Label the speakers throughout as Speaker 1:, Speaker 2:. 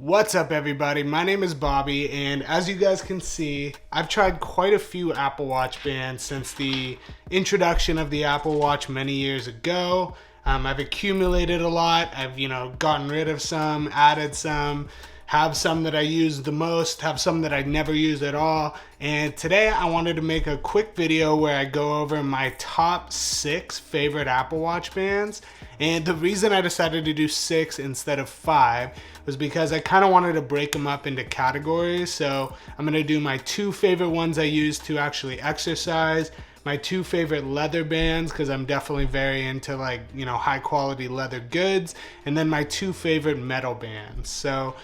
Speaker 1: What's up everybody, my name is Bobby, and as you guys can see, I've tried quite a few Apple Watch bands since the introduction of the Apple Watch many years ago. I've accumulated a lot. I've gotten rid of some, added some, have some that I use the most, have some that I never use at all. And today I wanted to make a quick video where I go over my top 6 favorite Apple Watch bands. And the reason I decided to do 6 instead of 5 was because I kind of wanted to break them up into categories. So I'm gonna do my 2 favorite ones I use to actually exercise, my 2 favorite leather bands, because I'm definitely very into high quality leather goods, and then my 2 favorite metal bands. So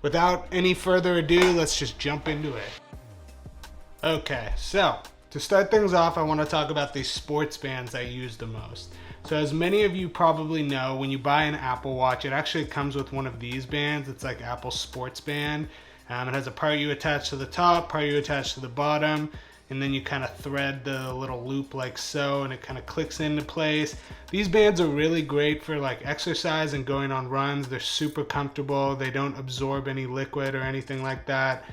Speaker 1: without any further ado, let's just jump into it. Okay, so to start things off, I want to talk about the sports bands I use the most. So as many of you probably know, when you buy an Apple Watch, it actually comes with one of these bands. It's like Apple Sports Band. It has a part you attach to the top, part you attach to the bottom, and then you kind of thread the little loop like so, and it kind of clicks into place. These bands are really great for like exercise and going on runs. They're super comfortable. They don't absorb any liquid or anything like that.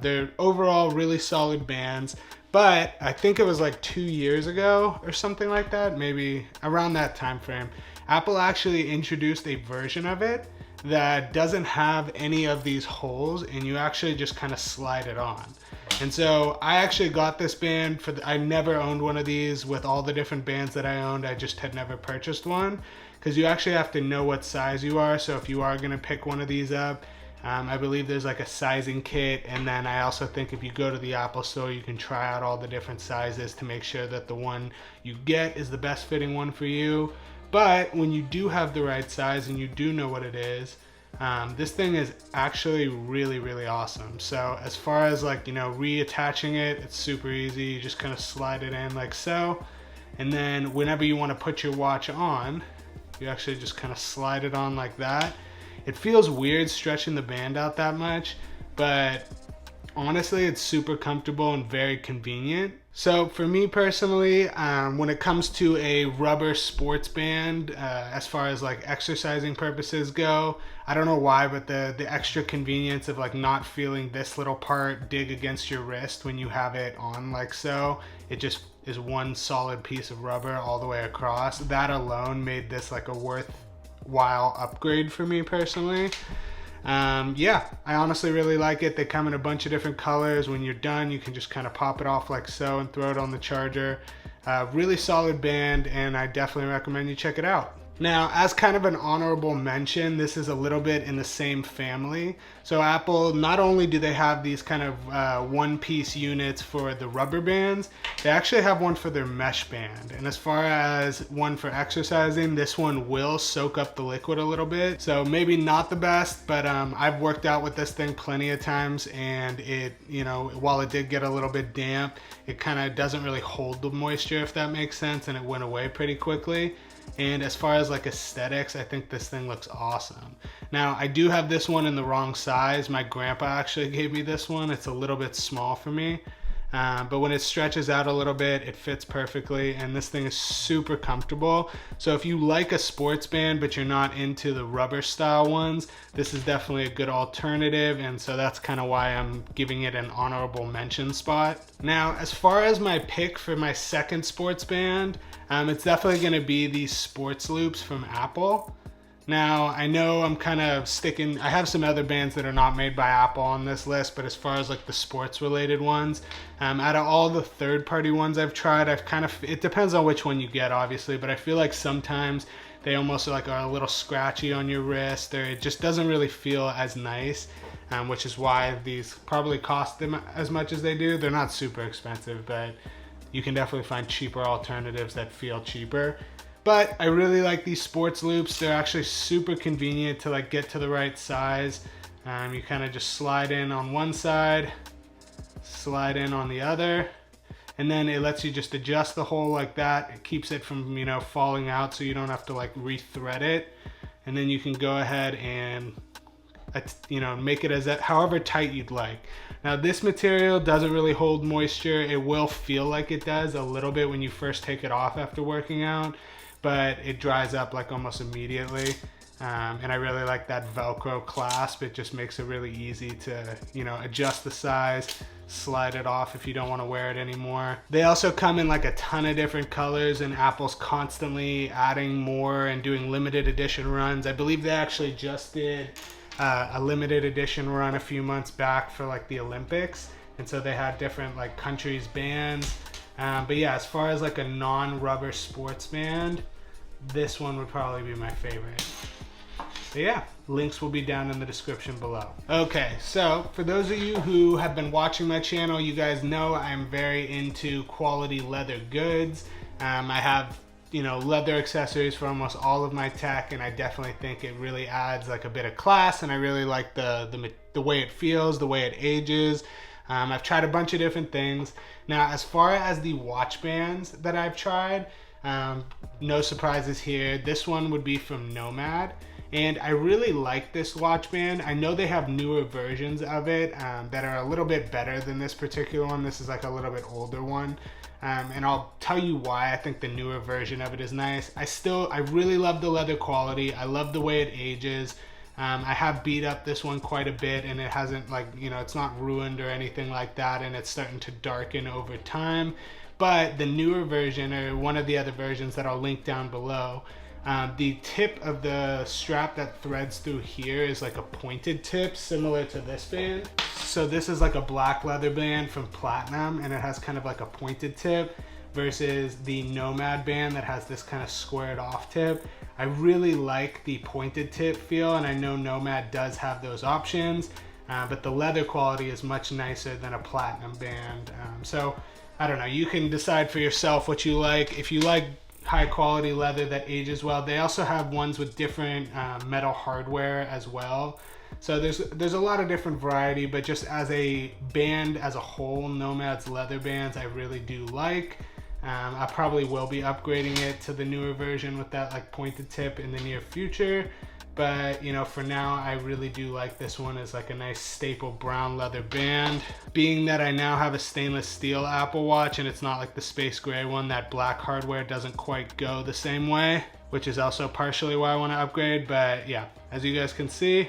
Speaker 1: They're overall really solid bands. But I think it was like 2 years ago or something like that, maybe around that time frame, Apple actually introduced a version of it that doesn't have any of these holes, and you actually just kind of slide it on. And so I actually got this band I never owned one of these. With all the different bands that I owned, I just had never purchased one, because you actually have to know what size you are. So if you are going to pick one of these up, I believe there's like a sizing kit, and then I also think if you go to the Apple Store, you can try out all the different sizes to make sure that the one you get is the best fitting one for you. But when you do have the right size and you do know what it is, this thing is actually really, really awesome. So as far as reattaching it, it's super easy. You just kind of slide it in like so, and then whenever you want to put your watch on, you actually just kind of slide it on like that. It feels weird stretching the band out that much, but honestly, it's super comfortable and very convenient. So for me personally, when it comes to a rubber sports band, as far as like exercising purposes go, I don't know why, but the extra convenience of like not feeling this little part dig against your wrist when you have it on like so, it just is one solid piece of rubber all the way across. That alone made this like a worthwhile upgrade for me personally. Yeah, I honestly really like it. They come in a bunch of different colors. When you're done, you can just kind of pop it off like so and throw it on the charger. Really solid band, and I definitely recommend you check it out. Now, as kind of an honorable mention, this is a little bit in the same family. So Apple, not only do they have these kind of one-piece units for the rubber bands, they actually have one for their mesh band. And as far as one for exercising, this one will soak up the liquid a little bit. So maybe not the best, but I've worked out with this thing plenty of times, and it, while it did get a little bit damp, it kind of doesn't really hold the moisture, if that makes sense, and it went away pretty quickly. And as far as like aesthetics, I think this thing looks awesome. Now, I do have this one in the wrong size. My grandpa actually gave me this one. It's a little bit small for me. But when it stretches out a little bit, it fits perfectly, and this thing is super comfortable. So if you like a sports band but you're not into the rubber style ones, this is definitely a good alternative, and so that's kind of why I'm giving it an honorable mention spot. Now, as far as my pick for my second sports band, it's definitely going to be these sports loops from Apple. Now, I know I'm kind of sticking, I have some other bands that are not made by Apple on this list, but as far as like the sports related ones, out of all the third party ones I've tried, it depends on which one you get obviously, but I feel like sometimes they almost are a little scratchy on your wrist, or it just doesn't really feel as nice, which is why these probably cost them as much as they do. They're not super expensive, but you can definitely find cheaper alternatives that feel cheaper. But I really like these sports loops. They're actually super convenient to get to the right size. You kind of just slide in on one side, slide in on the other, and then it lets you just adjust the hole like that. It keeps it from falling out, so you don't have to re-thread it. And then you can go ahead and make it however tight you'd like. Now, this material doesn't really hold moisture. It will feel like it does a little bit when you first take it off after working out, but it dries up almost immediately. And I really like that Velcro clasp. It just makes it really easy to, you know, adjust the size, slide it off if you don't want to wear it anymore. They also come in like a ton of different colors, and Apple's constantly adding more and doing limited edition runs. I believe they actually just did a limited edition run a few months back for like the Olympics, and so they had different like countries bands. But yeah, as far as like a non-rubber sports band, this one would probably be my favorite. But yeah, links will be down in the description below. Okay, so for those of you who have been watching my channel, you guys know I'm very into quality leather goods. I have, you know, leather accessories for almost all of my tech, and I definitely think it really adds like a bit of class, and I really like the way it feels, the way it ages. I've tried a bunch of different things. Now, as far as the watch bands that I've tried, no surprises here. This one would be from Nomad. And I really like this watch band. I know they have newer versions of it that are a little bit better than this particular one. This is like a little bit older one. And I'll tell you why I think the newer version of it is nice. I really love the leather quality. I love the way it ages. I have beat up this one quite a bit, and it hasn't, like, you know, it's not ruined or anything like that, and it's starting to darken over time. But the newer version, or one of the other versions that I'll link down below, the tip of the strap that threads through here is like a pointed tip, similar to this band. So this is like a black leather band from Platinum, and it has kind of like a pointed tip, versus the Nomad band that has this kind of squared off tip. I really like the pointed tip feel, and I know Nomad does have those options, but the leather quality is much nicer than a Platinum band. So I don't know, you can decide for yourself what you like. If you like high quality leather that ages well, they also have ones with different metal hardware as well. So there's a lot of different variety, but just as a band as a whole, Nomad's leather bands I really do like. I probably will be upgrading it to the newer version with that like pointed tip in the near future. But, you know, for now, I really do like this one as like a nice staple brown leather band. Being that I now have a stainless steel Apple Watch, and it's not like the space gray one, that black hardware doesn't quite go the same way, which is also partially why I want to upgrade. But yeah, as you guys can see,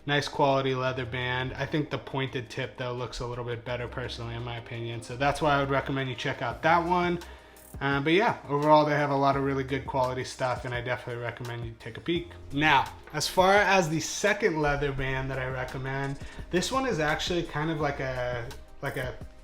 Speaker 1: nice quality leather band. I think the pointed tip though looks a little bit better personally in my opinion. So that's why I would recommend you check out that one. But yeah, overall they have a lot of really good quality stuff, and I definitely recommend you take a peek. Now, as far as the second leather band that I recommend, this one is actually kind of like a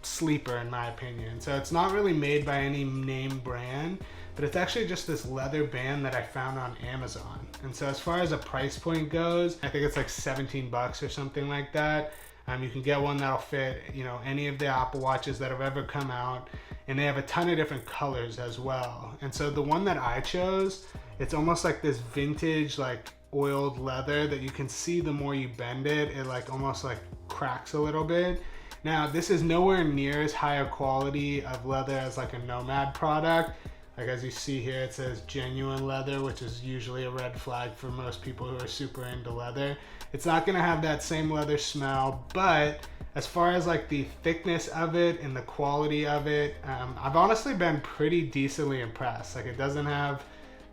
Speaker 1: sleeper in my opinion. So it's not really made by any name brand, but it's actually just this leather band that I found on Amazon. And so as far as a price point goes, I think it's like 17 bucks or something like that. You can get one that'll fit, you know, any of the Apple Watches that have ever come out, and they have a ton of different colors as well. And so the one that I chose, it's almost like this vintage, like oiled leather that you can see the more you bend it, it like almost like cracks a little bit. Now, this is nowhere near as high a quality of leather as like a Nomad product. Like as you see here, it says genuine leather, which is usually a red flag for most people who are super into leather. It's not gonna have that same leather smell, but as far as like the thickness of it and the quality of it, I've honestly been pretty decently impressed. Like it doesn't have,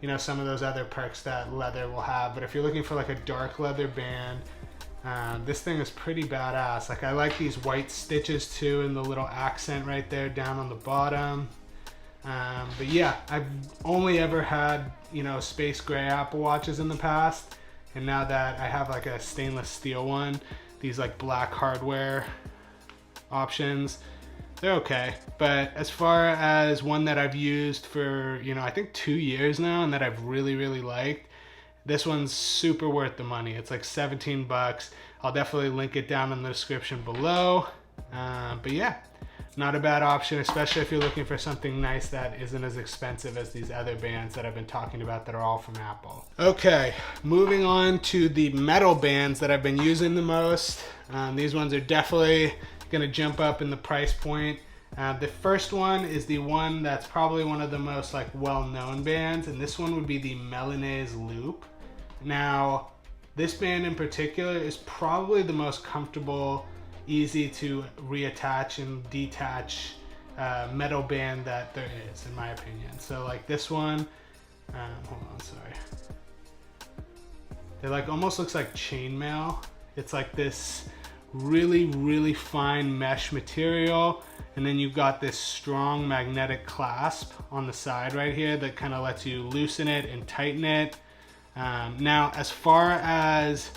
Speaker 1: you know, some of those other perks that leather will have, but if you're looking for like a dark leather band, this thing is pretty badass. Like I like these white stitches too, and the little accent right there down on the bottom. But yeah, I've only ever had, you know, space gray Apple Watches in the past, and now that I have like a stainless steel one, these like black hardware options, they're okay. But as far as one that I've used for, you know, I think 2 years now, and that I've really liked, this one's super worth the money. It's like 17 bucks. I'll definitely link it down in the description below. But yeah, not a bad option, especially if you're looking for something nice that isn't as expensive as these other bands that I've been talking about that are all from Apple. Okay, moving on to the metal bands that I've been using the most. These ones are definitely gonna jump up in the price point. The first one is the one that's probably one of the most like well-known bands, and this one would be the Milanese Loop. Now, this band in particular is probably the most comfortable, easy to reattach and detach metal band that there is, in my opinion. So like this one, hold on, sorry. They like almost looks like chainmail. It's like this really, really fine mesh material. And then you've got this strong magnetic clasp on the side right here that kind of lets you loosen it and tighten it. Now, as far as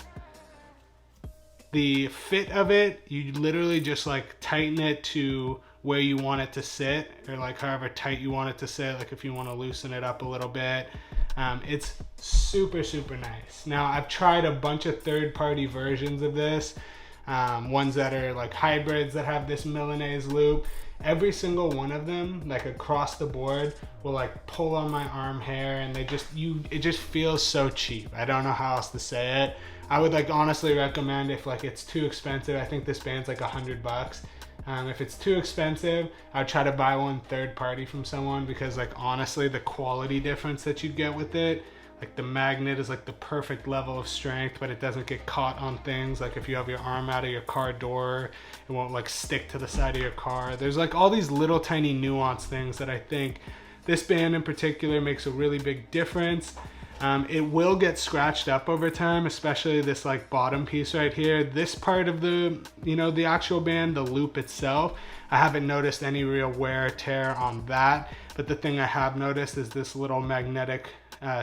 Speaker 1: the fit of it, you literally just like tighten it to where you want it to sit, or like however tight you want it to sit, like if you want to loosen it up a little bit. It's super, super nice. Now, I've tried a bunch of third-party versions of this, ones that are like hybrids that have this Milanese loop. Every single one of them, like across the board, will like pull on my arm hair, and it just feels so cheap. I don't know how else to say it. I would like honestly recommend, if like it's too expensive, I think this band's like $100. If it's too expensive, I'd try to buy one third party from someone, because like honestly, the quality difference that you get with it, like the magnet is like the perfect level of strength, but it doesn't get caught on things. Like if you have your arm out of your car door, it won't like stick to the side of your car. There's like all these little tiny nuance things that I think this band in particular makes a really big difference. It will get scratched up over time, especially this like bottom piece right here. This part of the, the actual band, the loop itself, I haven't noticed any real wear or tear on that. But the thing I have noticed is this little magnetic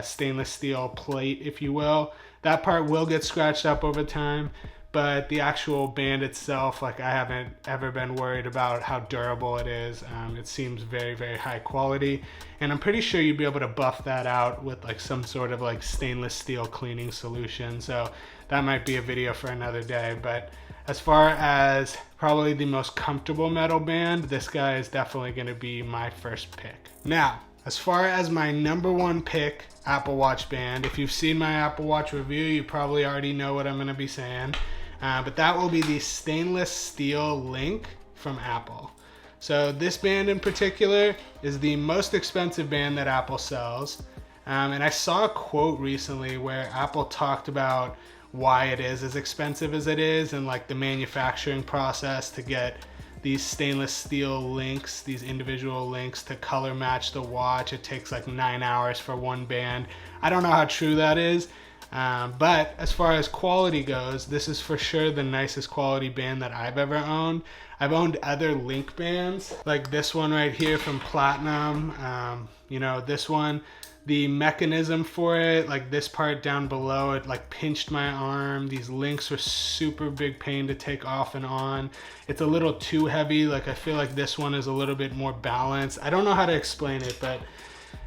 Speaker 1: stainless steel plate, if you will. That part will get scratched up over time, but the actual band itself, like I haven't ever been worried about how durable it is. It seems very, very high quality, and I'm pretty sure you'd be able to buff that out with like some sort of like stainless steel cleaning solution. So that might be a video for another day. But as far as probably the most comfortable metal band, this guy is definitely going to be my first pick. Now, as far as my number one pick Apple Watch band, if you've seen my Apple Watch review, you probably already know what I'm going to be saying. But that will be the stainless steel Link from Apple. So this band in particular is the most expensive band that Apple sells. And I saw a quote recently where Apple talked about why it is as expensive as it is, and like the manufacturing process to get these stainless steel links, these individual links, to color match the watch. It takes like 9 hours for one band. I don't know how true that is. But as far as quality goes, this is for sure the nicest quality band that I've ever owned. I've owned other Link bands, like this one right here from Platinum. This one, the mechanism for it, like this part down below, it like pinched my arm. These links were super big pain to take off and on. It's a little too heavy. Like I feel like this one is a little bit more balanced. I don't know how to explain it, but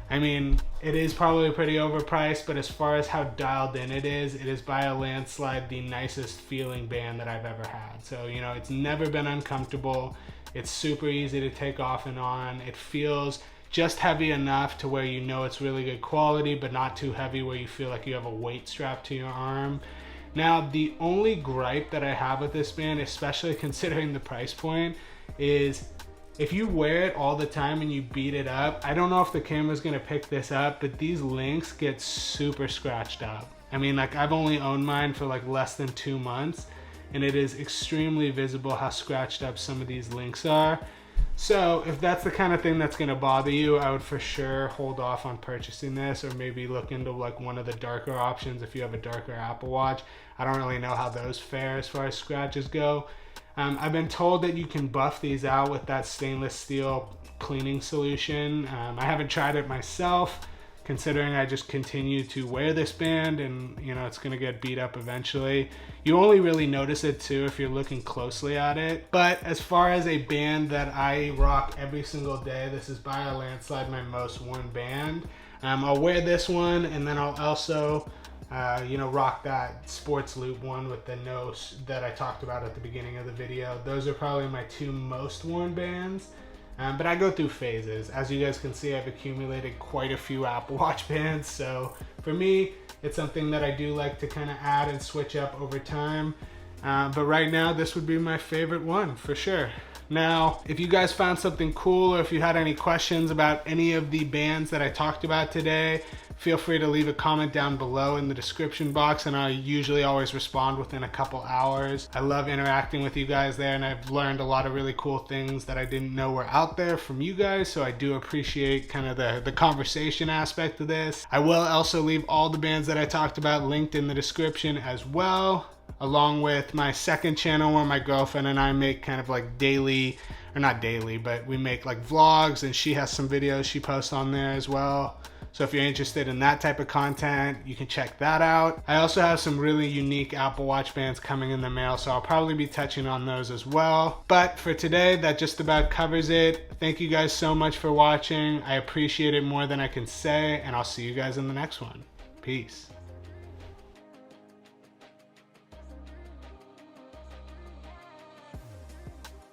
Speaker 1: I mean, it is probably pretty overpriced, but as far as how dialed in it is by a landslide the nicest feeling band that I've ever had. So, it's never been uncomfortable. It's super easy to take off and on. It feels just heavy enough to where it's really good quality, but not too heavy where you feel like you have a weight strapped to your arm. Now, the only gripe that I have with this band, especially considering the price point, is if you wear it all the time and you beat it up, I don't know if the camera's gonna pick this up, but these links get super scratched up. I mean, like I've only owned mine for like less than 2 months, and it is extremely visible how scratched up some of these links are. So if that's the kind of thing that's gonna bother you, I would for sure hold off on purchasing this, or maybe look into like one of the darker options if you have a darker Apple Watch. I don't really know how those fare as far as scratches go. I've been told that you can buff these out with that stainless steel cleaning solution. I haven't tried it myself, considering I just continue to wear this band, and it's gonna get beat up eventually. You only really notice it too if you're looking closely at it. But as far as a band that I rock every single day, this is by a landslide my most worn band. I'll wear this one, and then I'll also rock that Sports Loop one with the nose that I talked about at the beginning of the video. Those are probably my 2 most worn bands. But I go through phases. As you guys can see, I've accumulated quite a few Apple Watch bands. So for me, it's something that I do like to kind of add and switch up over time. But right now, this would be my favorite one for sure. Now, if you guys found something cool, or if you had any questions about any of the bands that I talked about today, feel free to leave a comment down below in the description box, and I usually always respond within a couple hours. I love interacting with you guys there, and I've learned a lot of really cool things that I didn't know were out there from you guys, so I do appreciate kind of the conversation aspect of this. I will also leave all the bands that I talked about linked in the description as well, along with my second channel where my girlfriend and I make kind of like daily, or not daily, but we make like vlogs, and she has some videos she posts on there as well. So if you're interested in that type of content, you can check that out. I also have some really unique Apple Watch bands coming in the mail, so I'll probably be touching on those as well. But for today, that just about covers it. Thank you guys so much for watching. I appreciate it more than I can say, and I'll see you guys in the next one. Peace.